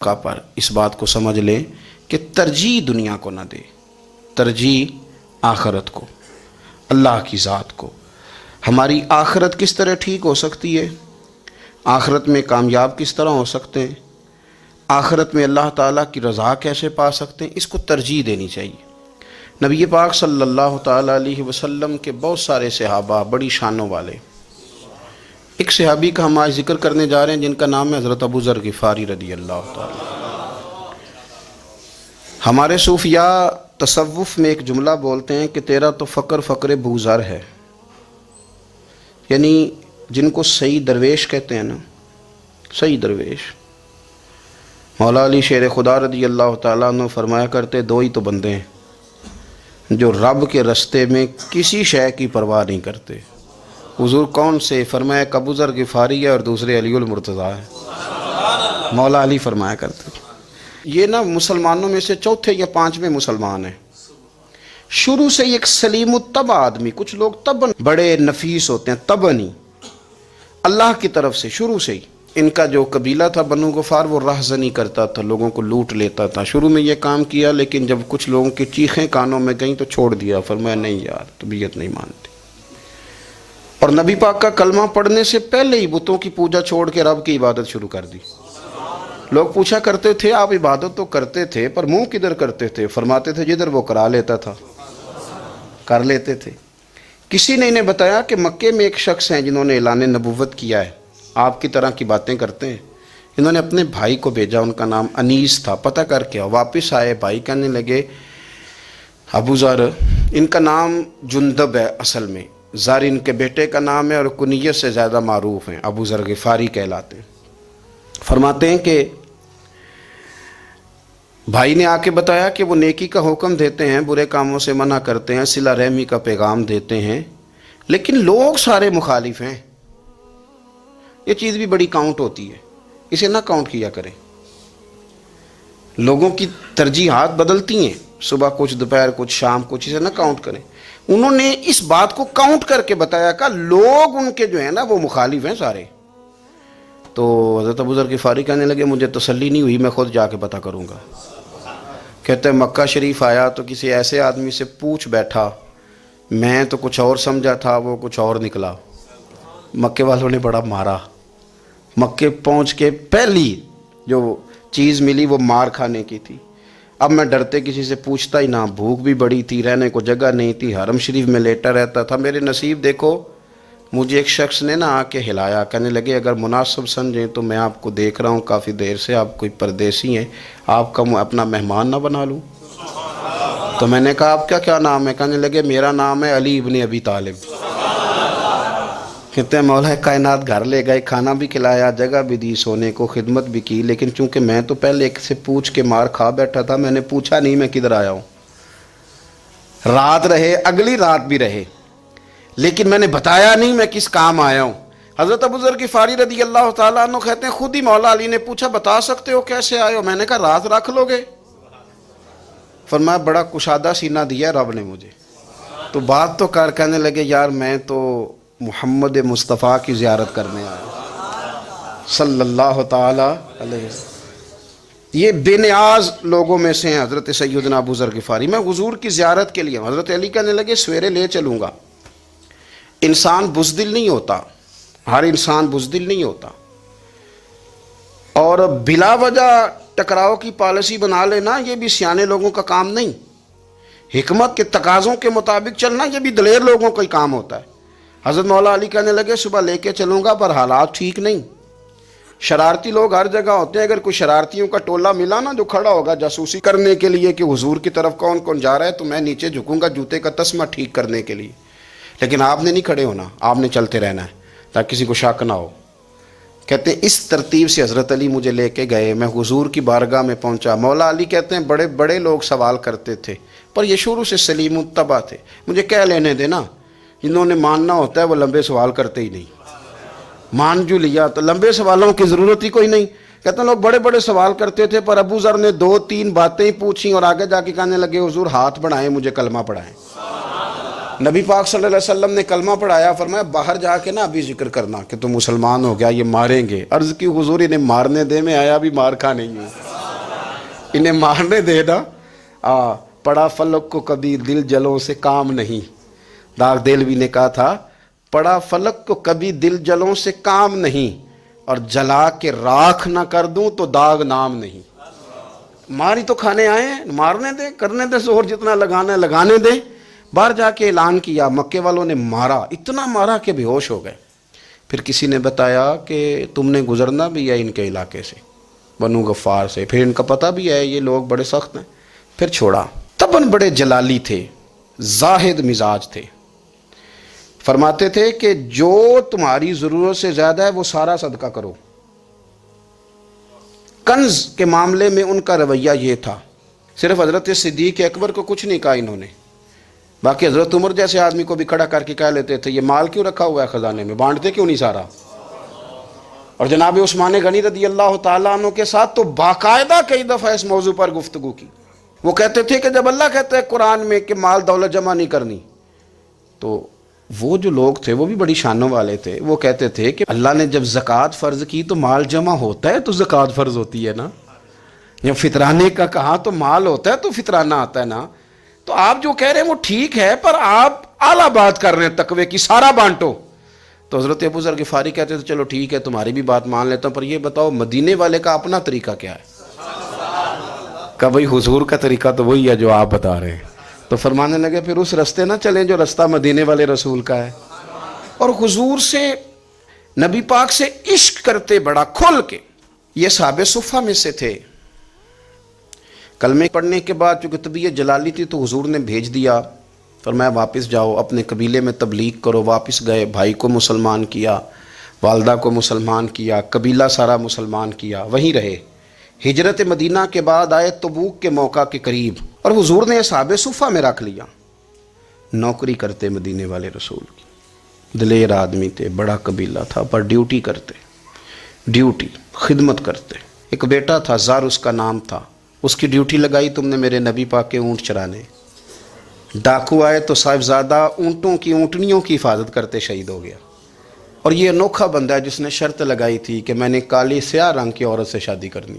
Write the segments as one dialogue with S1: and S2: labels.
S1: موقع پر اس بات کو سمجھ لیں کہ ترجیح دنیا کو نہ دے، ترجیح آخرت کو، اللہ کی ذات کو۔ ہماری آخرت کس طرح ٹھیک ہو سکتی ہے، آخرت میں کامیاب کس طرح ہو سکتے ہیں، آخرت میں اللہ تعالیٰ کی رضا کیسے پا سکتے ہیں، اس کو ترجیح دینی چاہیے۔ نبی پاک صلی اللہ تعالیٰ علیہ وسلم کے بہت سارے صحابہ بڑی شانوں والے، ایک صحابی کا ہم آج ذکر کرنے جا رہے ہیں جن کا نام ہے حضرت ابو ذر غفاری رضی اللہ تعالیٰ۔ ہمارے صوفیاء تصوف میں ایک جملہ بولتے ہیں کہ تیرا تو فقر فقر ابو ذر ہے، یعنی جن کو صحیح درویش کہتے ہیں نا، صحیح درویش۔ مولا علی شیر خدا رضی اللہ تعالیٰ عنہ فرمایا کرتے دو ہی تو بندے ہیں جو رب کے رستے میں کسی شے کی پرواہ نہیں کرتے۔ حضور کون سے؟ فرمایا ابو ذر غفاری ہے اور دوسرے علی المرتضیٰ ہے۔ مولا علی فرمایا کرتے یہ نا مسلمانوں میں سے چوتھے یا پانچویں مسلمان ہیں، شروع سے ایک سلیم الطبع آدمی۔ کچھ لوگ طبعاً بڑے نفیس ہوتے ہیں، طبعاً ہی اللہ کی طرف سے شروع سے ہی۔ ان کا جو قبیلہ تھا بنو غفار وہ راہزنی کرتا تھا، لوگوں کو لوٹ لیتا تھا۔ شروع میں یہ کام کیا لیکن جب کچھ لوگوں کی چیخیں کانوں میں گئیں تو چھوڑ دیا، فرمایا نہیں یار طبیعت نہیں مانتی۔ اور نبی پاک کا کلمہ پڑھنے سے پہلے ہی بتوں کی پوجا چھوڑ کے رب کی عبادت شروع کر دی۔ لوگ پوچھا کرتے تھے آپ عبادت تو کرتے تھے پر منہ کدھر کرتے تھے؟ فرماتے تھے جدھر وہ کرا لیتا تھا کر لیتے تھے۔ کسی نے انہیں بتایا کہ مکے میں ایک شخص ہیں جنہوں نے اعلان نبوت کیا ہے، آپ کی طرح کی باتیں کرتے ہیں۔ انہوں نے اپنے بھائی کو بھیجا، ان کا نام انیس تھا، پتہ کر کے واپس آئے، بھائی کہنے لگے ابو ذر، ان کا نام جندب ہے، اصل میں ذر ان کے بیٹے کا نام ہے اور کنیت سے زیادہ معروف ہیں، ابو ذر غفاری کہلاتے ہیں۔ فرماتے ہیں کہ بھائی نے آ کے بتایا کہ وہ نیکی کا حکم دیتے ہیں، برے کاموں سے منع کرتے ہیں، صلہ رحمی کا پیغام دیتے ہیں، لیکن لوگ سارے مخالف ہیں۔ یہ چیز بھی بڑی کاؤنٹ ہوتی ہے، اسے نہ کاؤنٹ کیا کریں۔ لوگوں کی ترجیحات بدلتی ہیں، صبح کچھ دوپہر کچھ شام کچھ، اسے نہ کاؤنٹ کریں۔ انہوں نے اس بات کو کاؤنٹ کر کے بتایا کہ لوگ ان کے جو ہیں نا وہ مخالف ہیں سارے۔ تو حضرت ابو ذر غفاری کہنے لگے مجھے تسلی نہیں ہوئی، میں خود جا کے پتہ کروں گا۔ کہتے ہیں مکہ شریف آیا تو کسی ایسے آدمی سے پوچھ بیٹھا، میں تو کچھ اور سمجھا تھا، وہ کچھ اور نکلا۔ مکے والوں نے بڑا مارا۔ مکے پہنچ کے پہلی جو چیز ملی وہ مار کھانے کی تھی۔ اب میں ڈرتے کسی سے پوچھتا ہی نہ، بھوک بھی بڑی تھی، رہنے کو جگہ نہیں تھی، حرم شریف میں لیٹا رہتا تھا۔ میرے نصیب دیکھو، مجھے ایک شخص نے آ کے ہلایا، کہنے لگے اگر مناسب سمجھیں تو میں آپ کو دیکھ رہا ہوں کافی دیر سے، آپ کوئی پردیسی ہیں، آپ کا اپنا مہمان نہ بنا لوں؟ تو میں نے کہا آپ کا کیا نام ہے؟ کہنے لگے میرا نام ہے علی ابن ابی طالب۔ کہتے ہیں مولا کائنات گھر لے گئے، کھانا بھی کھلایا، جگہ بھی دی، سونے کو خدمت بھی کی، لیکن چونکہ میں تو پہلے ایک سے پوچھ کے مار کھا بیٹھا تھا، میں نے پوچھا نہیں میں کدھر آیا ہوں۔ رات رہے، اگلی رات بھی رہے، لیکن میں نے بتایا نہیں میں کس کام آیا ہوں۔ حضرت ابو ذر غفاری رضی اللہ تعالیٰ عنہ کہتے ہیں خود ہی مولا علی نے پوچھا بتا سکتے ہو کیسے آئے ہو؟ میں نے کہا راز رکھ لو گے؟ فرمایا بڑا کشادہ سینہ دیا رب نے مجھے، تو بات تو کر۔ کہنے لگے یار میں تو محمد مصطفیٰ کی زیارت کرنے آیا صلی اللہ تعالی علیہ وسلم۔ یہ بے نیاز لوگوں میں سے ہیں حضرت سیدنا ابو ذر غفاری۔ میں حضور کی زیارت کے لیے، حضرت علی کہنے لگے سویرے لے چلوں گا۔ انسان بزدل نہیں ہوتا، ہر انسان بزدل نہیں ہوتا، اور بلا وجہ ٹکراؤ کی پالیسی بنا لینا یہ بھی سیانے لوگوں کا کام نہیں۔ حکمت کے تقاضوں کے مطابق چلنا یہ بھی دلیر لوگوں کا ہی کام ہوتا ہے۔ حضرت مولا علی کہنے لگے صبح لے کے چلوں گا پر حالات ٹھیک نہیں، شرارتی لوگ ہر جگہ ہوتے ہیں، اگر کوئی شرارتیوں کا ٹولہ ملا نا جو کھڑا ہوگا جاسوسی کرنے کے لیے کہ حضور کی طرف کون کون جا رہا ہے، تو میں نیچے جھکوں گا جوتے کا تسمہ ٹھیک کرنے کے لیے، لیکن آپ نے نہیں کھڑے ہونا، آپ نے چلتے رہنا ہے تاکہ کسی کو شک نہ ہو۔ کہتے ہیں اس ترتیب سے حضرت علی مجھے لے کے گئے، میں حضور کی بارگاہ میں پہنچا۔ مولا علی کہتے ہیں بڑے بڑے لوگ سوال کرتے تھے پر یہ شروع سے سلیم الطبع تھے، مجھے کہہ لینے دینا، جنہوں نے ماننا ہوتا ہے وہ لمبے سوال کرتے ہی نہیں۔ مان جو لیا تو لمبے سوالوں کی ضرورت ہی کوئی نہیں۔ کہتے ہیں لوگ بڑے بڑے سوال کرتے تھے پر ابو ذر نے 2-3 باتیں ہی پوچھیں اور آگے جا کے کہنے لگے حضور ہاتھ بڑھائیں مجھے کلمہ پڑھائیں۔ نبی پاک صلی اللہ علیہ وسلم نے کلمہ پڑھایا، فرمایا باہر جا کے نا ابھی ذکر کرنا کہ تم مسلمان ہو گیا، یہ ماریں گے۔ عرض کی حضور انہیں مارنے دے، میں آیا بھی مار کھا نہیں ہوں۔ انہیں مارنے دے نا. پڑا فلک کو کبھی دل جلوں سے کام نہیں. داغ دہلوی نے کہا تھا پڑا فلک کو کبھی دل جلوں سے کام نہیں، اور جلا کے راکھ نہ کر دوں تو داغ نام نہیں. ماری تو کھانے آئے ہیں، مارنے دیں، کرنے دیں زور جتنا لگانا ہے لگانے دیں. باہر جا کے اعلان کیا، مکے والوں نے مارا، اتنا مارا کہ بے ہوش ہو گئے. پھر کسی نے بتایا کہ تم نے گزرنا بھی ہے ان کے علاقے سے، بنو غفار سے، پھر ان کا پتہ بھی ہے یہ لوگ بڑے سخت ہیں. پھر چھوڑا. تبن بڑے جلالی تھے، زاہد مزاج تھے. فرماتے تھے کہ جو تمہاری ضرورت سے زیادہ ہے وہ سارا صدقہ کرو. کنز کے معاملے میں ان کا رویہ یہ تھا. صرف حضرت صدیق اکبر کو کچھ نہیں کہا انہوں نے، باقی حضرت عمر جیسے آدمی کو بھی کھڑا کر کے کہہ لیتے تھے یہ مال کیوں رکھا ہوا ہے خزانے میں، بانٹتے کیوں نہیں سارا. اور جناب عثمان غنی رضی اللہ تعالیٰ عنہ کے ساتھ تو باقاعدہ کئی دفعہ اس موضوع پر گفتگو کی. وہ کہتے تھے کہ جب اللہ کہتا ہے قرآن میں کہ مال دولت جمع نہیں کرنی، تو وہ جو لوگ تھے وہ بھی بڑی شانوں والے تھے. وہ کہتے تھے کہ اللہ نے جب زکوٰۃ فرض کی تو مال جمع ہوتا ہے تو زکوٰۃ فرض ہوتی ہے نا. جب فطرانے کا کہا تو مال ہوتا ہے تو فطرانہ آتا ہے نا. تو آپ جو کہہ رہے ہیں وہ ٹھیک ہے، پر آپ اعلیٰ بات کر رہے ہیں تقوی کی، سارا بانٹو. تو حضرت ابو ذر غفاری کہتے تھے چلو ٹھیک ہے تمہاری بھی بات مان لیتا ہوں، پر یہ بتاؤ مدینے والے کا اپنا طریقہ کیا ہے. کہ بھئی حضور کا طریقہ تو وہی ہے جو آپ بتا رہے ہیں. تو فرمانے لگے پھر اس رستے نہ چلیں جو رستہ مدینے والے رسول کا ہے. اور حضور سے، نبی پاک سے عشق کرتے بڑا کھل کے. یہ صحابہ صفہ میں سے تھے. کلمے پڑھنے کے بعد چونکہ طبیعت جلالی تھی تو حضور نے بھیج دیا، فرمایا واپس جاؤ اپنے قبیلے میں تبلیغ کرو. واپس گئے، بھائی کو مسلمان کیا، والدہ کو مسلمان کیا، قبیلہ سارا مسلمان کیا، وہیں رہے. ہجرت مدینہ کے بعد آئے تبوک کے موقع کے قریب، اور حضور نے صحابہ صفہ میں رکھ لیا. نوکری کرتے مدینے والے رسول کی، دلیر آدمی تھے، بڑا قبیلہ تھا، پر ڈیوٹی کرتے، ڈیوٹی خدمت کرتے. ایک بیٹا تھا زار اس کا نام تھا، اس کی ڈیوٹی لگائی تم نے میرے نبی پاک کے اونٹ چرانے. ڈاکو آئے تو صاحبزادہ اونٹوں کی، اونٹنیوں کی حفاظت کرتے شہید ہو گیا. اور یہ انوکھا بندہ ہے جس نے شرط لگائی تھی کہ میں نے کالی سیاہ رنگ کی عورت سے شادی کرنی.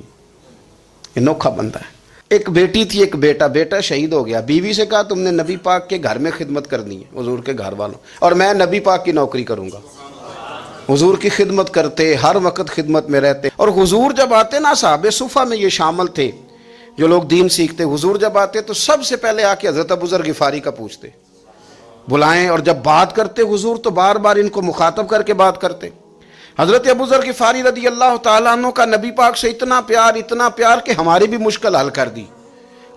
S1: انوکھا بندہ ہے. ایک بیٹی تھی، ایک بیٹا، بیٹا شہید ہو گیا. بیوی سے کہا تم نے نبی پاک کے گھر میں خدمت کرنی ہے، حضور کے گھر والوں، اور میں نبی پاک کی نوکری کروں گا. حضور کی خدمت کرتے، ہر وقت خدمت میں رہتے. اور حضور جب آتے نا، صحابہ صفہ میں یہ شامل تھے جو لوگ دین سیکھتے. حضور جب آتے تو سب سے پہلے آ کے حضرت ابو ذر غفاری کا پوچھتے، بلائیں. اور جب بات کرتے حضور تو بار بار ان کو مخاطب کر کے بات کرتے. حضرت ابو ذر غفاری رضی اللہ تعالیٰ عنہ کا نبی پاک سے اتنا پیار کہ ہماری بھی مشکل حل کر دی.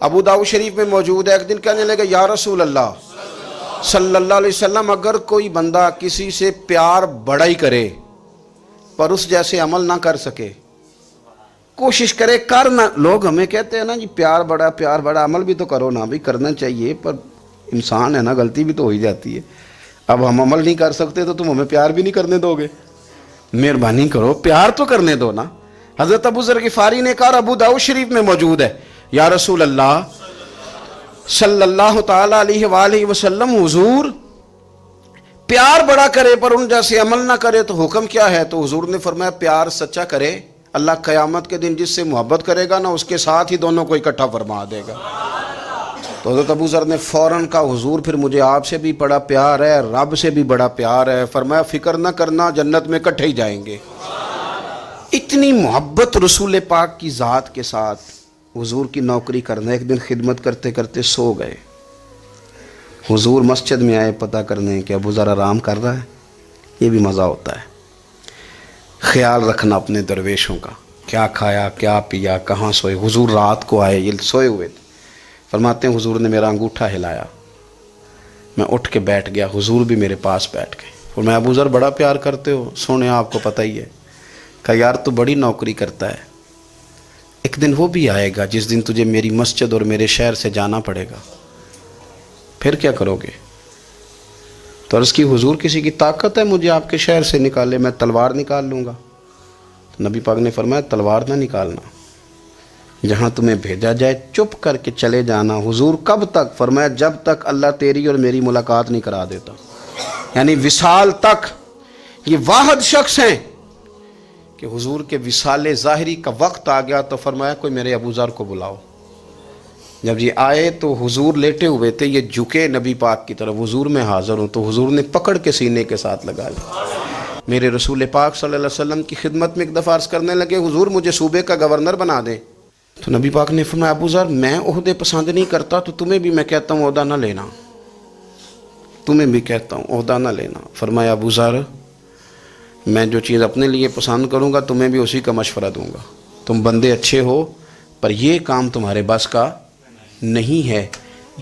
S1: ابو داؤد شریف میں موجود ہے. ایک دن کہنے لگے یا رسول اللہ صلی اللہ علیہ وسلم، اگر کوئی بندہ کسی سے پیار بڑا ہی کرے پر اس جیسے عمل نہ کر سکے، کوشش کرے کر نہ. لوگ ہمیں کہتے ہیں نا جی پیار بڑا، عمل بھی تو کرو نا. بھی کرنا چاہیے، پر انسان ہے نا، غلطی بھی تو ہو ہی جاتی ہے. اب ہم عمل نہیں کر سکتے تو تم ہمیں پیار بھی نہیں کرنے دو گے. مہربانی کرو، پیار تو کرنے دو نا. حضرت ابو ذر غفاری نے کہا، ابو داؤد شریف میں موجود ہے، یا رسول اللہ صلی اللہ تعالی علیہ وآلہ وسلم، حضور پیار بڑا کرے پر ان جیسے عمل نہ کرے تو حکم کیا ہے؟ تو حضور نے فرمایا پیار سچا کرے، اللہ قیامت کے دن جس سے محبت کرے گا نا اس کے ساتھ ہی دونوں کو اکٹھا فرما دے گا. تو حضرت ابو ذر نے فوراً کہا حضور پھر مجھے آپ سے بھی بڑا پیار ہے، رب سے بھی بڑا پیار ہے. فرمایا فکر نہ کرنا، جنت میں اکٹھے ہی جائیں گے. اتنی محبت رسول پاک کی ذات کے ساتھ حضور کی نوکری کرنا. ایک دن خدمت کرتے کرتے سو گئے. حضور مسجد میں آئے پتہ کرنے کہ ابو ذر آرام کر رہا ہے. یہ بھی مزہ ہوتا ہے، خیال رکھنا اپنے درویشوں کا، کیا کھایا کیا پیا، کہاں سوئے. حضور رات کو آئے، یہ سوئے ہوئے تھے. فرماتے ہیں حضور نے میرا انگوٹھا ہلایا، میں اٹھ کے بیٹھ گیا. حضور بھی میرے پاس بیٹھ گئے. اور میں ابو ذر بڑا پیار کرتے ہو، سونے آپ کو پتہ ہی ہے. کہا یار تو بڑی نوکری کرتا ہے، ایک دن وہ بھی آئے گا جس دن تجھے میری مسجد اور میرے شہر سے جانا پڑے گا، پھر کیا کرو گے؟ تو عرض کی حضور کسی کی طاقت ہے مجھے آپ کے شہر سے نکالے؟ میں تلوار نکال لوں گا. تو نبی پاک نے فرمایا تلوار نہ نکالنا، جہاں تمہیں بھیجا جائے چپ کر کے چلے جانا. حضور کب تک؟ فرمایا جب تک اللہ تیری اور میری ملاقات نہیں کرا دیتا، یعنی وصال تک. یہ واحد شخص ہیں کہ حضور کے وصال ظاہری کا وقت آ گیا تو فرمایا کوئی میرے ابو ذر کو بلاؤ۔ جب یہ آئے تو حضور لیٹے ہوئے تھے، یہ جھکے نبی پاک کی طرف، حضور میں حاضر ہوں، تو حضور نے پکڑ کے سینے کے ساتھ لگا لیا۔ میرے رسول پاک صلی اللہ علیہ وسلم کی خدمت میں ایک دفعہ عرض کرنے لگے حضور مجھے صوبے کا گورنر بنا دیں، تو نبی پاک نے فرمایا ابو ذر میں عہدے پسند نہیں کرتا، تو تمہیں بھی میں کہتا ہوں عہدہ نہ لینا، تمہیں بھی کہتا ہوں عہدہ نہ لینا۔ فرمایا ابو ذر میں جو چیز اپنے لیے پسند کروں گا تمہیں بھی اسی کا مشورہ دوں گا، تم بندے اچھے ہو پر یہ کام تمہارے بس کا نہیں ہے۔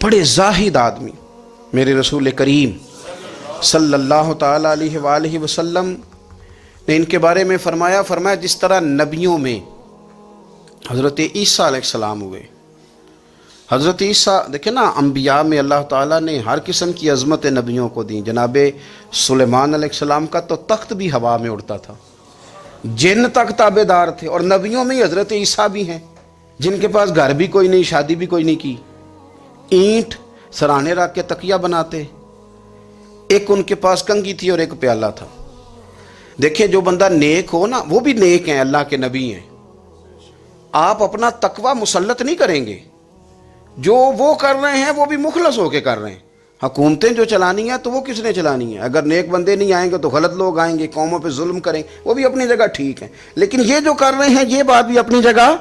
S1: بڑے زاہد آدمی میرے رسول کریم صلی اللہ تعالی علیہ وآلہ وسلم نے ان کے بارے میں فرمایا جس طرح نبیوں میں حضرت عیسیٰ علیہ السلام ہوئے، حضرت عیسیٰ دیکھیں نا، انبیاء میں اللہ تعالیٰ نے ہر قسم کی عظمت نبیوں کو دی۔ جناب سلیمان علیہ السلام کا تو تخت بھی ہوا میں اڑتا تھا، جن تک تابع دار تھے، اور نبیوں میں حضرت عیسیٰ بھی ہیں جن کے پاس گھر بھی کوئی نہیں، شادی بھی کوئی نہیں کی، اینٹ سرانے رکھ کے تکیہ بناتے، ایک ان کے پاس کنگھی تھی اور ایک پیالہ تھا۔ دیکھیں جو بندہ نیک ہو نا وہ بھی نیک ہیں، اللہ کے نبی ہیں۔ آپ اپنا تقوی مسلط نہیں کریں گے، جو وہ کر رہے ہیں وہ بھی مخلص ہو کے کر رہے ہیں۔ حکومتیں جو چلانی ہیں تو وہ کس نے چلانی ہے؟ اگر نیک بندے نہیں آئیں گے تو غلط لوگ آئیں گے، قوموں پہ ظلم کریں، وہ بھی اپنی جگہ ٹھیک ہے، لیکن یہ جو کر رہے ہیں یہ بات بھی اپنی جگہ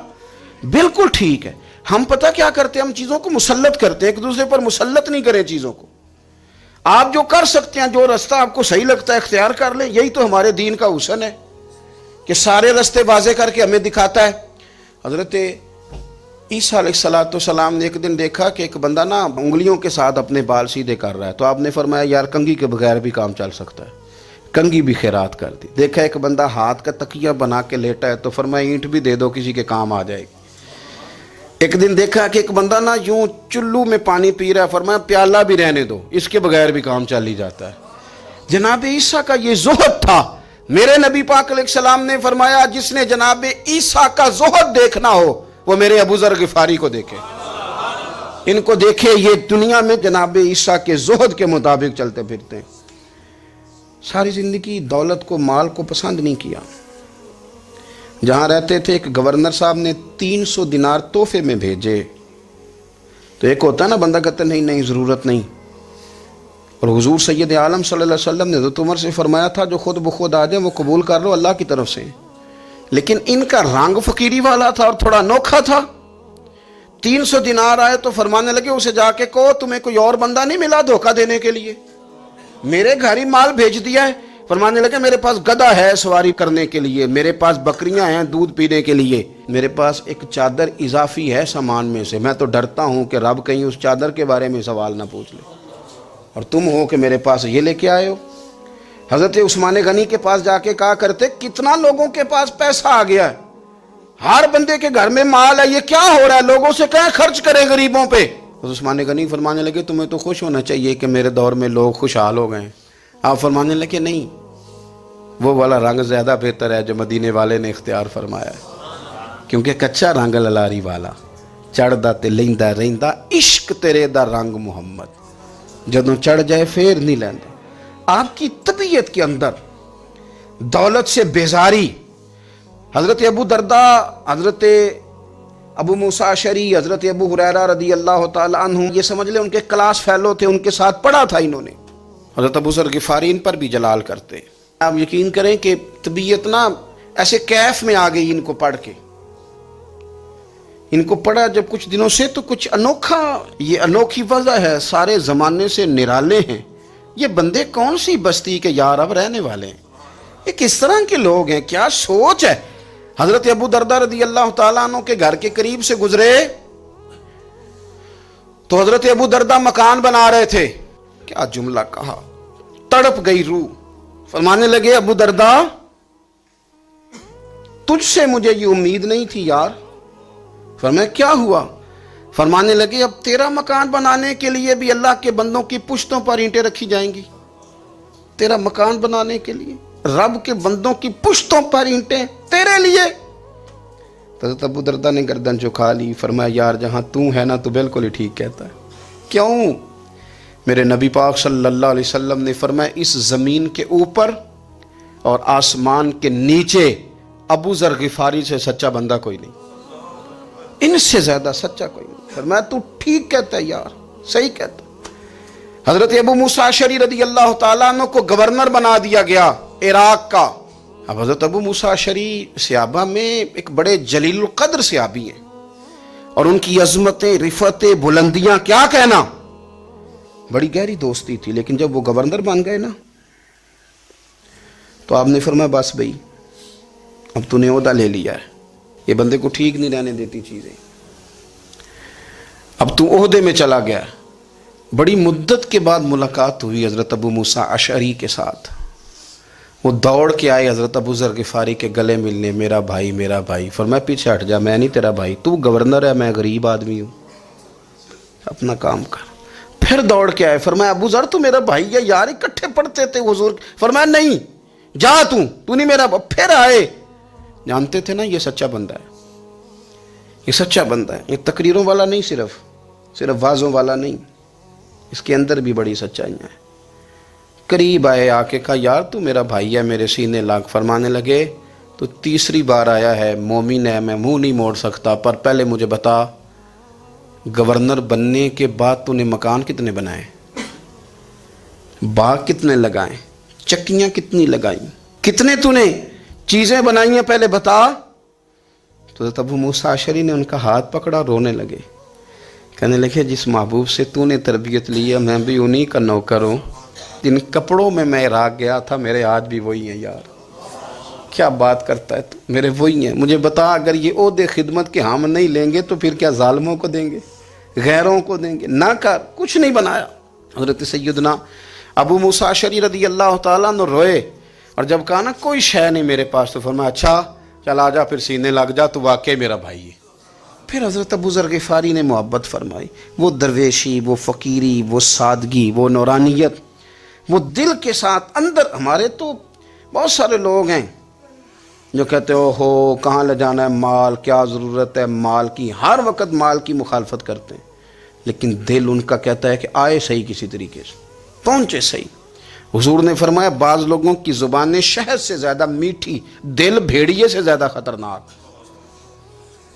S1: بالکل ٹھیک ہے۔ ہم پتہ کیا کرتے ہیں، ہم چیزوں کو مسلط کرتے ہیں، ایک دوسرے پر مسلط نہیں کریں چیزوں کو۔ آپ جو کر سکتے ہیں، جو رستہ آپ کو صحیح لگتا ہے اختیار کر لیں، یہی تو ہمارے دین کا حسن ہے کہ سارے رستے واضح کر کے ہمیں دکھاتا ہے۔ حضرت عیسیٰ علیہ السلام نے ایک دن دیکھا کہ ایک بندہ نا انگلیوں کے ساتھ اپنے بال سیدھے کر رہا ہے، تو آپ نے فرمایا یار کنگھی کے بغیر بھی کام چل سکتا ہے، کنگھی بھی خیرات کر دی۔ دیکھا ایک بندہ ہاتھ کا تکیہ بنا کے لیٹا ہے، تو فرمایا اینٹ بھی دے دو کسی کے کام آ جائے گی۔ ایک دن دیکھا کہ ایک بندہ نا یوں چلو میں پانی پی رہا ہے، فرمایا پیالہ بھی رہنے دو، اس کے بغیر بھی کام چل ہی جاتا ہے۔ جناب عیسیٰ کا یہ زہد تھا۔ میرے نبی پاک علیہ السلام نے فرمایا جس نے جناب عیسیٰ کا زہد دیکھنا ہو وہ میرے ابو ذر غفاری کو دیکھے، ان کو دیکھے، یہ دنیا میں جناب عیسیٰ کے زہد کے مطابق چلتے پھرتے ہیں۔ ساری زندگی دولت کو، مال کو پسند نہیں کیا۔ جہاں رہتے تھے ایک گورنر صاحب نے 300 دینار تحفے میں بھیجے، تو ایک ہوتا ہے نا بندہ کہتا نہیں نہیں ضرورت نہیں، اور حضور سید عالم صلی اللہ علیہ وسلم نے حضرت عمر سے فرمایا تھا جو خود بخود آ جائے وہ قبول کر لو، اللہ کی طرف سے۔ لیکن ان کا رنگ فقیری والا تھا اور تھوڑا انوکھا تھا۔ 300 دینار آئے تو فرمانے لگے اسے جا کے کہو تمہیں کوئی اور بندہ نہیں ملا دھوکہ دینے کے لیے، میرے گھر ہی مال بھیج دیا ہے۔ فرمانے لگے میرے پاس گدھا ہے سواری کرنے کے لیے، میرے پاس بکریاں ہیں دودھ پینے کے لیے، میرے پاس ایک چادر اضافی ہے سامان میں سے، میں تو ڈرتا ہوں کہ رب کہیں اس چادر کے بارے میں سوال نہ پوچھ لے، اور تم ہو کہ میرے پاس یہ لے کے آئے ہو۔ حضرت عثمان غنی کے پاس جا کے کہا کرتے کتنا لوگوں کے پاس پیسہ آ گیا ہے، ہر بندے کے گھر میں مال ہے، یہ کیا ہو رہا ہے، لوگوں سے کہیں خرچ کریں غریبوں پہ۔ حضرت عثمان غنی فرمانے لگے تمہیں تو خوش ہونا چاہیے کہ میرے دور میں لوگ خوشحال ہو گئے ہیں۔ آپ فرمانے لگے نہیں، وہ والا رنگ زیادہ بہتر ہے جو مدینے والے نے اختیار فرمایا ہے، کیونکہ کچا رنگ للاری والا چڑھدا تے لیندا رہندا عشق تیرے دا رنگ محمد، جدوں چڑھ جائے پھر نہیں لیندا۔ آپ کی طبیعت کے اندر دولت سے بیزاری، حضرت ابو درداء، حضرت ابو موسیٰ اشعری، حضرت ابو ہریرہ رضی اللہ تعالی عنہ، یہ سمجھ لیں ان کے کلاس فیلو تھے، ان کے ساتھ پڑھا تھا انہوں نے۔ حضرت ابو ذر غفاری ان پر بھی جلال کرتے ہیں۔ آپ یقین کریں کہ طبیعت نا ایسے کیف میں آ گئی ان کو پڑھ کے، ان کو پڑھا جب کچھ دنوں سے تو کچھ انوکھا، یہ انوکھی وجہ ہے، سارے زمانے سے نرالے ہیں، یہ بندے کون سی بستی کے یار اب رہنے والے ہیں، یہ کس طرح کے لوگ ہیں، کیا سوچ ہے۔ حضرت ابو درداء رضی اللہ تعالیٰ عنہ کے گھر کے قریب سے گزرے تو حضرت ابو درداء مکان بنا رہے تھے، کیا جملہ کہا، تڑپ گئی روح۔ فرمانے لگے ابو درداء تجھ سے مجھے یہ امید نہیں تھی یار۔ فرمایا کیا ہوا؟ فرمانے لگے اب تیرا مکان بنانے کے لیے بھی اللہ کے بندوں کی پشتوں پر اینٹیں رکھی جائیں گی، تیرا مکان بنانے کے لیے رب کے بندوں کی پشتوں پر اینٹیں تیرے لیے۔ حضرت ابو درداء نے گردن جھکا لی، فرمایا یار جہاں تو ہے نا تو بالکل ہی ٹھیک کہتا ہے۔ کیوں؟ میرے نبی پاک صلی اللہ علیہ وسلم نے فرمایا اس زمین کے اوپر اور آسمان کے نیچے ابو ذر غفاری سے سچا بندہ کوئی نہیں، ان سے زیادہ سچا کوئی نہیں۔ فرمایا تو ٹھیک کہتا ہے یار، صحیح کہتا ہے۔ حضرت ابو موسیٰ اشعری رضی اللہ تعالیٰ عنہ کو گورنر بنا دیا گیا عراق کا۔ اب حضرت ابو موسیٰ اشعری صحابہ میں ایک بڑے جلیل القدر صحابی ہیں، اور ان کی عظمتیں، رفعتیں، بلندیاں کیا کہنا، بڑی گہری دوستی تھی۔ لیکن جب وہ گورنر بن گئے نا تو آپ نے فرمایا بس بھئی اب تو نے عہدہ لے لیا ہے، یہ بندے کو ٹھیک نہیں رہنے دیتی چیزیں، اب تو عہدے میں چلا گیا۔ بڑی مدت کے بعد ملاقات ہوئی حضرت ابو موسیٰ اشعری کے ساتھ، وہ دوڑ کے آئے حضرت ابو ذر غفاری کے گلے ملنے، میرا بھائی میرا بھائی۔ فرمایا پیچھے ہٹ جا، میں نہیں تیرا بھائی، تو گورنر ہے، میں غریب آدمی ہوں، اپنا کام کر۔ پھر دوڑ کے آئے، فرمایا ابو ذر تو میرا بھائی ہے یار، اکٹھے پڑھتے تھے حضور۔ فرمایا نہیں، جا تو نہیں میرا۔ پھر آئے، جانتے تھے نا یہ سچا بندہ ہے، یہ سچا بندہ ہے، یہ تقریروں والا نہیں، صرف وعظوں والا نہیں، اس کے اندر بھی بڑی سچائیاں ہیں۔ قریب آئے، آ کے کہا یار تو میرا بھائی ہے، میرے سینے لاگ۔ فرمانے لگے تو تیسری بار آیا ہے، مومن ہے، میں منہ نہیں موڑ سکتا، پر پہلے مجھے بتا گورنر بننے کے بعد تو نے مکان کتنے بنائے، باغ کتنے لگائے، چکیاں کتنی لگائیں، کتنے تو نے چیزیں بنائی ہیں، پہلے بتا۔ تو ابو موسیٰ اشعری نے ان کا ہاتھ پکڑا، رونے لگے، کہنے لگے جس محبوب سے تو نے تربیت لی ہے میں بھی انہی کا نوکر ہوں، جن کپڑوں میں میں عراق گیا تھا میرے آج بھی وہی ہیں یار۔ کیا بات کرتا ہے تو، میرے وہی ہیں۔ مجھے بتا اگر یہ عہدے خدمت کے ہم نہیں لیں گے تو پھر کیا ظالموں کو دیں گے، غیروں کو دیں گے؟ نہ کر، کچھ نہیں بنایا۔ حضرت سیدنا ابو موسیٰ اشعری رضی اللہ تعالیٰ عنہ روئے، اور جب کہا نا کوئی شے نہیں میرے پاس، تو فرمایا اچھا چل آ جا، پھر سینے لگ جا، تو واقعی میرا بھائی ہے۔ پھر حضرت ابو ذر غفاری نے محبت فرمائی، وہ درویشی، وہ فقیری، وہ سادگی، وہ نورانیت، وہ دل کے ساتھ اندر۔ ہمارے تو بہت سارے لوگ ہیں جو کہتے ہو کہاں لے جانا ہے مال، کیا ضرورت ہے مال کی، ہر وقت مال کی مخالفت کرتے ہیں، لیکن دل ان کا کہتا ہے کہ آئے صحیح، کسی طریقے سے پہنچے صحیح۔ حضور نے فرمایا بعض لوگوں کی زبانیں شہد سے زیادہ میٹھی، دل بھیڑیے سے زیادہ خطرناک۔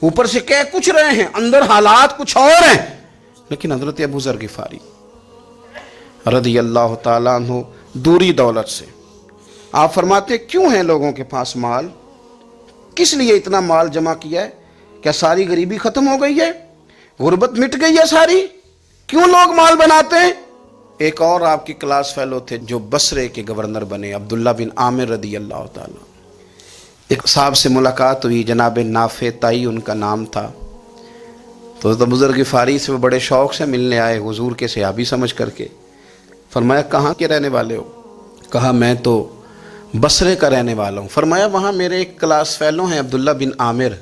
S1: اوپر سے کہہ کچھ رہے ہیں، اندر حالات کچھ اور ہیں۔ لیکن حضرت ابو ذر غفاری رضی اللہ تعالیٰ عنہ دوری دولت سے، آپ فرماتے کیوں ہیں لوگوں کے پاس مال، کس لیے اتنا مال جمع کیا ہے؟ کیا ساری غریبی ختم ہو گئی ہے، غربت مٹ گئی ہے ساری؟ کیوں لوگ مال بناتے ہیں؟ ایک اور آپ کی کلاس فیلو تھے جو بصرے کے گورنر بنے، عبداللہ بن عامر رضی اللہ تعالیٰ۔ ایک صاحب سے ملاقات ہوئی، جناب نافع تائی ان کا نام تھا، تو ابو ذر غفاری سے وہ بڑے شوق سے ملنے آئے، حضور کے صحابی سمجھ کر کے۔ فرمایا کہاں کے رہنے والے ہو؟ کہا میں تو بصرے کا رہنے والا ہوں۔ فرمایا وہاں میرے ایک کلاس فیلو ہیں عبداللہ بن عامر،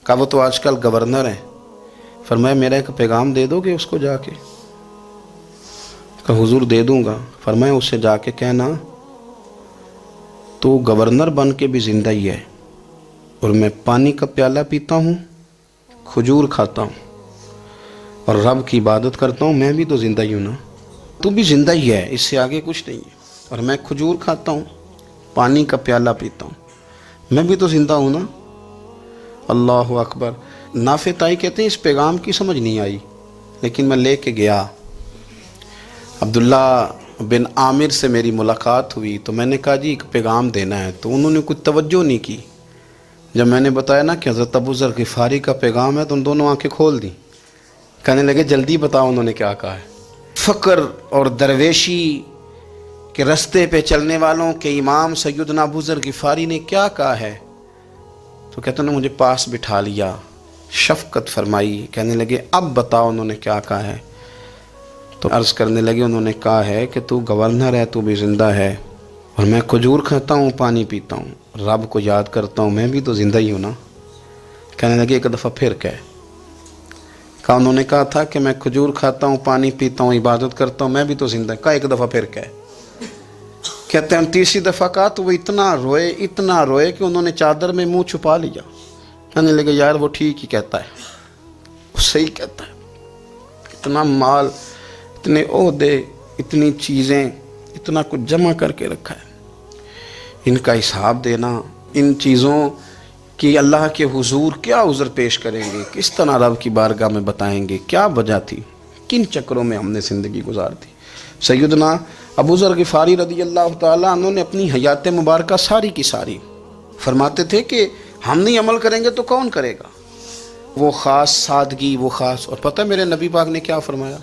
S1: کہا وہ تو آج کل گورنر ہیں۔ فرمایا میرا ایک پیغام دے دو گے اس کو جا کے؟ کہا حضور دے دوں گا۔ فرمایا اس سے جا کے کہنا تو گورنر بن کے بھی زندہ ہی ہے، اور میں پانی کا پیالہ پیتا ہوں، کھجور کھاتا ہوں اور رب کی عبادت کرتا ہوں، میں بھی تو زندہ ہی ہوں نا، تو بھی زندہ ہی ہے، اس سے آگے کچھ نہیں ہے، اور میں کھجور کھاتا ہوں، پانی کا پیالہ پیتا ہوں، میں بھی تو زندہ ہوں نا۔ اللہ اکبر۔ نافع تائی کہتے ہیں اس پیغام کی سمجھ نہیں آئی، لیکن میں لے کے گیا، عبداللہ بن عامر سے میری ملاقات ہوئی، تو میں نے کہا جی ایک پیغام دینا ہے، تو انہوں نے کچھ توجہ نہیں کی۔ جب میں نے بتایا نا کہ حضرت ابو ذر غفاری کا پیغام ہے، تو ان دونوں آنکھیں کھول دیں، کہنے لگے جلدی بتاؤ انہوں نے کیا کہا ہے۔ فقر اور درویشی کے رستے پہ چلنے والوں کے امام سیدنا ابو ذر غفاری نے کیا کہا ہے؟ تو کہتے ہیں مجھے پاس بٹھا لیا، شفقت فرمائی، کہنے لگے اب بتاؤ انہوں نے کیا کہا ہے؟ تو عرض کرنے لگے انہوں نے کہا ہے کہ تو گورنر ہے، تو بھی زندہ ہے، اور میں کھجور کھاتا ہوں، پانی پیتا ہوں، رب کو یاد کرتا ہوں، میں بھی تو زندہ ہی ہوں نا۔ کہنے لگے ایک دفعہ پھر کہا انہوں نے کہا تھا کہ میں کھجور کھاتا ہوں، پانی پیتا ہوں، عبادت کرتا ہوں، میں بھی تو زندہ، کہا ایک دفعہ پھر کہتے ہیں تیسری دفعہ کہا تو وہ اتنا روئے کہ انہوں نے چادر میں منہ چھپا لیا۔ کہنے لگے یار وہ ٹھیک ہی کہتا ہے، وہ صحیح کہتا ہے، اتنا مال، اتنے عہدے، اتنی چیزیں، اتنا کچھ جمع کر کے رکھا ہے، ان کا حساب دینا ان چیزوں کی اللہ کے حضور کیا عذر پیش کریں گے، کس طرح رب کی بارگاہ میں بتائیں گے کیا وجہ تھی، کن چکروں میں ہم نے زندگی گزار دی۔ سیدنا ابو ذر غفاری رضی اللہ تعالیٰ عنہ نے اپنی حیات مبارکہ ساری کی ساری فرماتے تھے کہ ہم نہیں عمل کریں گے تو کون کرے گا، وہ خاص سادگی، وہ خاص۔ اور پتہ میرے نبی پاک نے کیا فرمایا؟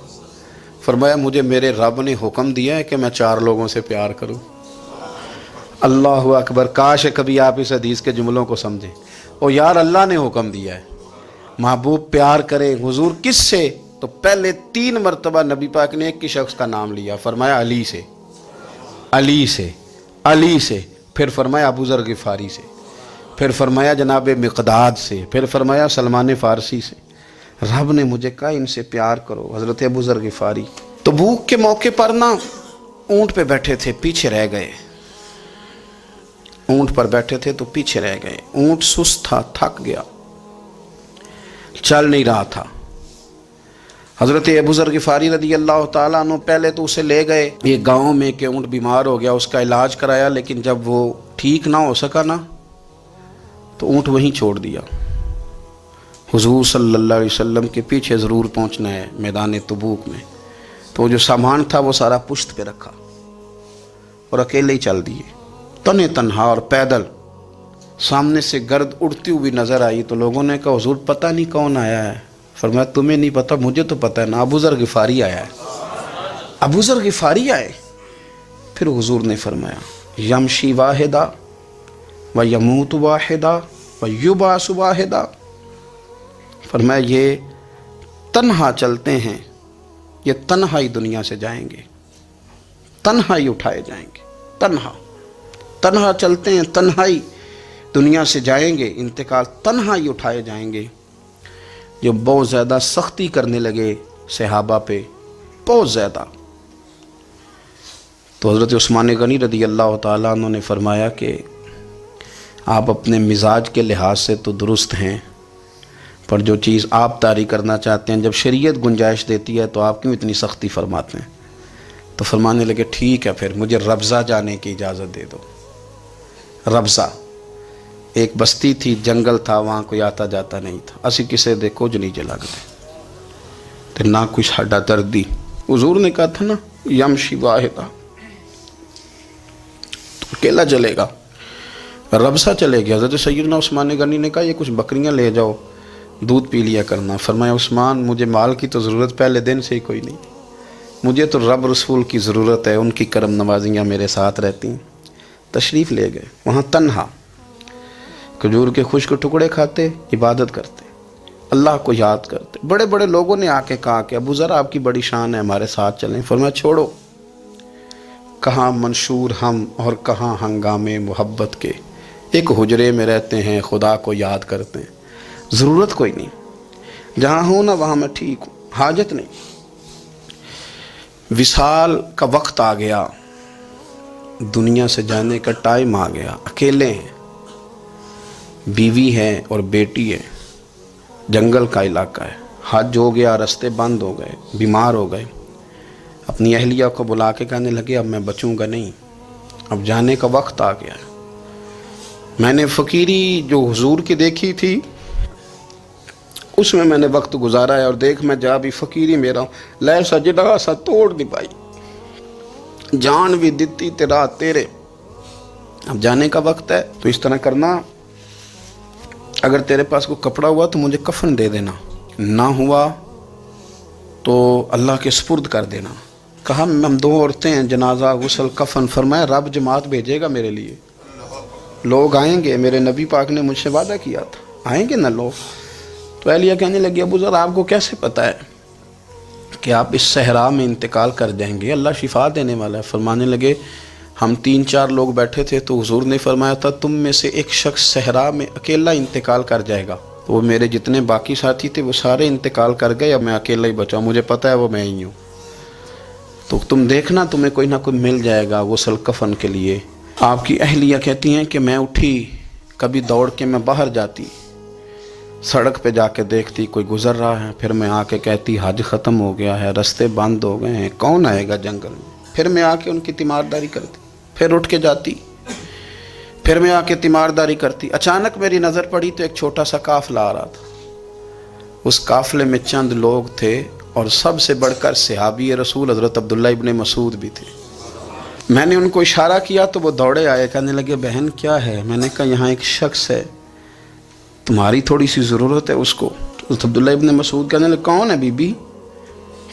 S1: فرمایا مجھے میرے رب نے حکم دیا ہے کہ میں 4 لوگوں سے پیار کروں۔ اللہ اکبر، کاش کبھی آپ اس حدیث کے جملوں کو سمجھیں۔ او یار، اللہ نے حکم دیا ہے محبوب پیار کرے۔ حضور کس سے؟ تو پہلے 3 مرتبہ نبی پاک نے ایک ہی شخص کا نام لیا، فرمایا علی سے، علی سے، علی سے، پھر فرمایا ابو ذر غفاری سے، پھر فرمایا جناب مقداد سے، پھر فرمایا سلمان فارسی سے۔ رب نے مجھے کہا ان سے پیار کرو۔ حضرت ابو ذر غفاری تبوک کے موقع پر نا اونٹ پہ بیٹھے تھے، پیچھے رہ گئے، اونٹ پر بیٹھے تھے تو پیچھے رہ گئے۔ اونٹ سست تھا، تھک گیا، چل نہیں رہا تھا۔ حضرت ابو ذر غفاری رضی اللہ تعالیٰ عنہ پہلے تو اسے لے گئے ایک گاؤں میں کہ اونٹ بیمار ہو گیا، اس کا علاج کرایا، لیکن جب وہ ٹھیک نہ ہو سکا نا تو اونٹ وہیں چھوڑ دیا۔ حضور صلی اللہ علیہ وسلم کے پیچھے ضرور پہنچنا ہے میدان تبوک میں، تو جو سامان تھا وہ سارا پشت پہ رکھا اور اکیلے ہی چل دیے، تنے تنہا اور پیدل۔ سامنے سے گرد اڑتی ہوئی نظر آئی تو لوگوں نے کہا حضور پتہ نہیں کون آیا ہے۔ فرمایا تمہیں نہیں پتہ، مجھے تو پتہ ہے نا، ابو ذر غفاری آیا ہے، ابو ذر غفاری آئے۔ پھر حضور نے فرمایا یمشی واحدہ و یموت واحدہ و یبعث واحدہ، فرمایا یہ تنہا چلتے ہیں، یہ تنہا ہی دنیا سے جائیں گے، تنہا ہی اٹھائے جائیں گے، تنہا تنہا چلتے ہیں، تنہا ہی دنیا سے جائیں گے، انتقال تنہا ہی اٹھائے جائیں گے۔ جو بہت زیادہ سختی کرنے لگے صحابہ پہ، بہت زیادہ، تو حضرت عثمان غنی رضی اللہ تعالیٰ عنہ نے فرمایا کہ آپ اپنے مزاج کے لحاظ سے تو درست ہیں، پر جو چیز آپ طاری کرنا چاہتے ہیں جب شریعت گنجائش دیتی ہے تو آپ کیوں اتنی سختی فرماتے ہیں؟ تو فرمانے لگے ٹھیک ہے پھر مجھے ربضہ جانے کی اجازت دے دو۔ ربضہ ایک بستی تھی، جنگل تھا، وہاں کوئی آتا جاتا نہیں تھا، اسی کسے دے کچھ نہیں جلا گئے تو نہ کچھ ہڈا دردی۔ حضور نے کہا تھا نا یمشی واحدہ، تو اکیلا چلے گا، ربضہ چلے گیا۔ حضرت سیدنا عثمان غنی نے کہا یہ کچھ بکریاں لے جاؤ، دودھ پی لیا کرنا۔ فرمایا عثمان مجھے مال کی تو ضرورت پہلے دن سے ہی کوئی نہیں، مجھے تو رب رسول کی ضرورت ہے، ان کی کرم نوازیاں میرے ساتھ رہتی ہیں۔ تشریف لے گئے، وہاں تنہا کھجور کے خشک ٹکڑے کھاتے، عبادت کرتے، اللہ کو یاد کرتے۔ بڑے بڑے لوگوں نے آ کے کہا کہ ابو ذر آپ کی بڑی شان ہے، ہمارے ساتھ چلیں۔ فرمایا چھوڑو، کہاں منشور ہم اور کہاں ہنگامے محبت کے، ایک حجرے میں رہتے ہیں خدا کو یاد کرتے ہیں، ضرورت کوئی نہیں، جہاں ہوں نا وہاں میں ٹھیک ہوں، حاجت نہیں۔ وصال کا وقت آ گیا، دنیا سے جانے کا ٹائم آ گیا، اکیلے ہیں، بیوی ہے اور بیٹی ہے، جنگل کا علاقہ ہے، حج ہو گیا، رستے بند ہو گئے، بیمار ہو گئے۔ اپنی اہلیہ کو بلا کے کہنے لگے اب میں بچوں گا نہیں، اب جانے کا وقت آ گیا ہے۔ میں نے فقیری جو حضور کی دیکھی تھی اس میں نے وقت گزارا ہے، اور دیکھ میں جا بھی فقیری میرا ہوں، لے سجدہ سا توڑ دی پائی، جان بھی دیتی تیرا تیرے، اب جانے کا وقت ہے۔ تو اس طرح کرنا، اگر تیرے پاس کوئی کپڑا ہوا تو مجھے کفن دے دینا، نہ ہوا تو اللہ کے سپرد کر دینا۔ کہا ہم 2 عورتیں ہیں، جنازہ غسل کفن۔ فرمایا رب جماعت بھیجے گا میرے لیے، لوگ آئیں گے، میرے نبی پاک نے مجھ سے وعدہ کیا تھا آئیں گے نا لوگ۔ تو اہلیہ کہنے لگی ابو ذر آپ کو کیسے پتہ ہے کہ آپ اس صحرا میں انتقال کر جائیں گے، اللہ شفا دینے والا ہے۔ فرمانے لگے ہم 3-4 لوگ بیٹھے تھے تو حضور نے فرمایا تھا تم میں سے ایک شخص صحرا میں اکیلا انتقال کر جائے گا، تو وہ میرے جتنے باقی ساتھی تھے وہ سارے انتقال کر گئے، اب میں اکیلا ہی بچا، مجھے پتہ ہے وہ میں ہی ہوں، تو تم دیکھنا تمہیں کوئی نہ کوئی مل جائے گا غسل کفن کے لیے۔ آپ کی اہلیہ کہتی ہیں کہ میں اٹھی، کبھی دوڑ کے میں باہر جاتی، سڑک پہ جا کے دیکھتی کوئی گزر رہا ہے، پھر میں آ کے کہتی حج ختم ہو گیا ہے، رستے بند ہو گئے ہیں، کون آئے گا جنگل میں، پھر میں آ کے ان کی تیمارداری کرتی، پھر اٹھ کے جاتی، پھر میں آ کے تیمارداری کرتی. اچانک میری نظر پڑی تو ایک چھوٹا سا قافلہ آ رہا تھا. اس قافلے میں چند لوگ تھے اور سب سے بڑھ کر صحابی رسول حضرت عبداللہ ابن مسعود بھی تھے. میں نے ان کو اشارہ کیا تو وہ دوڑے آئے, کہنے لگے بہن کیا ہے؟ میں نے کہا یہاں ایک شخص ہے, تمہاری تھوڑی سی ضرورت ہے اس کو. حضرت عبداللہ ابن مسعود کہنے لگے کون ہے بی بی؟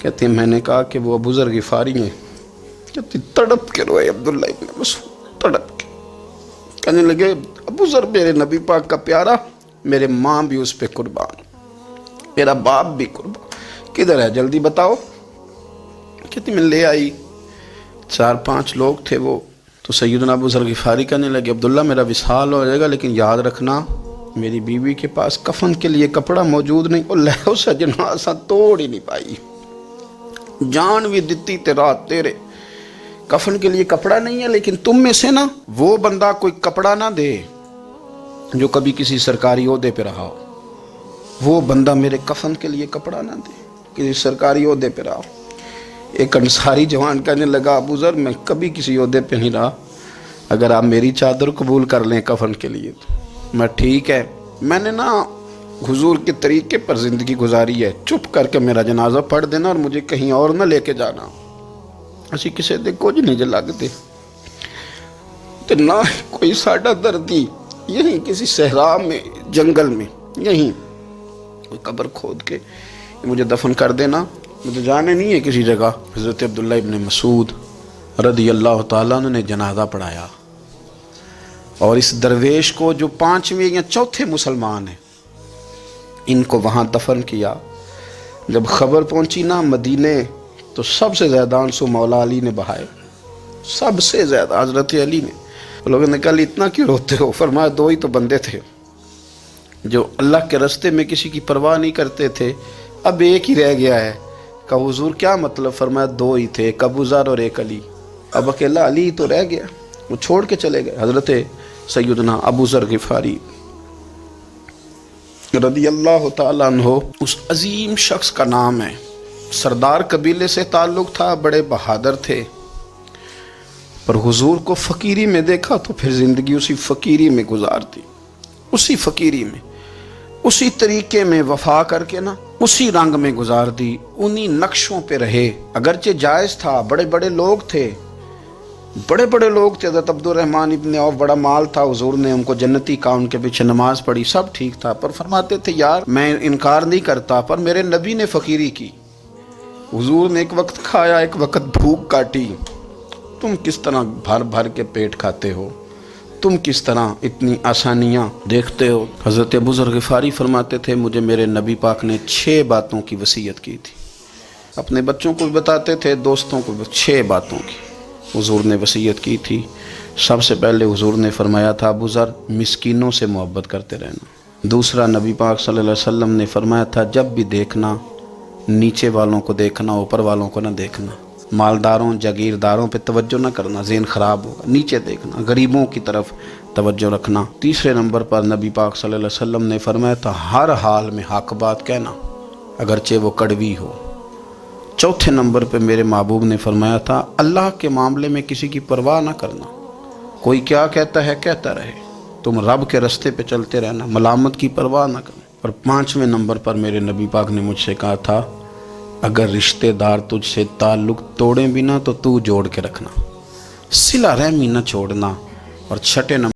S1: کہتے ہیں میں نے کہا کہ وہ ابو ذر غفاری ہیں. کہتے تڑپ کے روئے عبداللہ ابن مسعود, تڑپ کے. کہنے لگے ابو ذر میرے نبی پاک کا پیارا, میرے ماں بھی اس پہ قربان, میرا باپ بھی قربان, کدھر ہے جلدی بتاؤ. کہتے میں لے آئی. 4-5 لوگ تھے وہ. تو سیدنا ابو ذر غفاری کہنے لگے عبداللہ میرا وصال ہو جائے گا لیکن یاد رکھنا میری بیوی کے پاس کفن کے لیے کپڑا موجود نہیں. اور لہو سجنا اساں توڑ ہی نہیں پائی, جان بھی دیتی تے رات تیرے, کفن کے لیے کپڑا نہیں ہے. لیکن تم میں سے نا وہ بندہ کوئی کپڑا نہ دے جو کبھی کسی سرکاری عہدے پہ رہا ہو. وہ بندہ میرے کفن کے لیے کپڑا نہ دے کسی سرکاری عہدے پہ رہا ہو. ایک انصاری جوان کہنے لگا ابو ذر میں کبھی کسی عہدے پہ نہیں رہا, اگر آپ میری چادر قبول کر لیں کفن کے لیے تو میں ٹھیک ہے. میں نے نا حضور کے طریقے پر زندگی گزاری ہے, چپ کر کے میرا جنازہ پڑھ دینا اور مجھے کہیں اور نہ لے کے جانا. اسی کسی دے کچھ نہیں لگتے تو نہ کوئی ساڈا دردی یہیں کسی صحرا میں جنگل میں یہیں کوئی قبر کھود کے مجھے دفن کر دینا, مجھے جانے نہیں ہے کسی جگہ. حضرت عبداللہ ابن مسعود رضی اللہ تعالیٰ عنہ نے جنازہ پڑھایا اور اس درویش کو جو 5ویں یا 4تھے مسلمان ہیں ان کو وہاں دفن کیا. جب خبر پہنچی نا مدینے تو سب سے زیادہ آنسو مولا علی نے بہائے, سب سے زیادہ حضرت علی نے. لوگوں نے کہا اتنا کیوں روتے ہو؟ فرمایا 2 ہی تو بندے تھے جو اللہ کے راستے میں کسی کی پرواہ نہیں کرتے تھے, اب ایک ہی رہ گیا ہے. کہا حضور کیا مطلب؟ فرمایا 2 ہی تھے, ایک ابو ذر اور ایک علی, اب اکیلا علی تو رہ گیا, وہ چھوڑ کے چلے گئے. حضرت سیدنا ابو ذر غفاری رضی اللہ تعالیٰ عنہ اس عظیم شخص کا نام ہے. سردار قبیلے سے تعلق تھا, بڑے بہادر تھے, پر حضور کو فقیری میں دیکھا تو پھر زندگی اسی فقیری میں گزارتی, اسی فقیری میں, اسی طریقے میں وفا کر کے نا اسی رنگ میں گزار دی, انہی نقشوں پہ رہے. اگرچہ جائز تھا, بڑے بڑے لوگ تھے, بڑے بڑے لوگ تھے. حضرت عبد الرحمن ابن عوف بڑا مال تھا, حضور نے ان کو جنتی کہا, ان کے پیچھے نماز پڑھی, سب ٹھیک تھا. پر فرماتے تھے یار میں انکار نہیں کرتا, پر میرے نبی نے فقیری کی, حضور نے ایک وقت کھایا ایک وقت بھوک کاٹی, تم کس طرح بھر بھر کے پیٹ کھاتے ہو, تم کس طرح اتنی آسانیاں دیکھتے ہو. حضرت ابو ذر غفاری فرماتے تھے مجھے میرے نبی پاک نے 6 باتوں کی وصیت کی تھی. اپنے بچوں کو بھی بتاتے تھے, دوستوں کو بھی, 6 باتوں کی حضور نے وصیت کی تھی. سب سے پہلے حضور نے فرمایا تھا ابو ذر مسکینوں سے محبت کرتے رہنا. دوسرا نبی پاک صلی اللہ علیہ وسلم نے فرمایا تھا جب بھی دیکھنا نیچے والوں کو دیکھنا, اوپر والوں کو نہ دیکھنا. مالداروں جاگیرداروں پہ توجہ نہ کرنا, ذہن خراب ہوگا. نیچے دیکھنا, غریبوں کی طرف توجہ رکھنا. تیسرے نمبر پر نبی پاک صلی اللہ علیہ وسلم نے فرمایا تھا ہر حال میں حق بات کہنا اگرچہ وہ کڑوی ہو. چوتھے نمبر پہ میرے محبوب نے فرمایا تھا اللہ کے معاملے میں کسی کی پرواہ نہ کرنا, کوئی کیا کہتا ہے کہتا رہے, تم رب کے راستے پہ چلتے رہنا, ملامت کی پرواہ نہ کرنا. اور 5ویں نمبر پر میرے نبی پاک نے مجھ سے کہا تھا اگر رشتہ دار تجھ سے تعلق توڑیں بھی نہ تو جوڑ کے رکھنا, صلہ رحمی نہ چھوڑنا. اور 6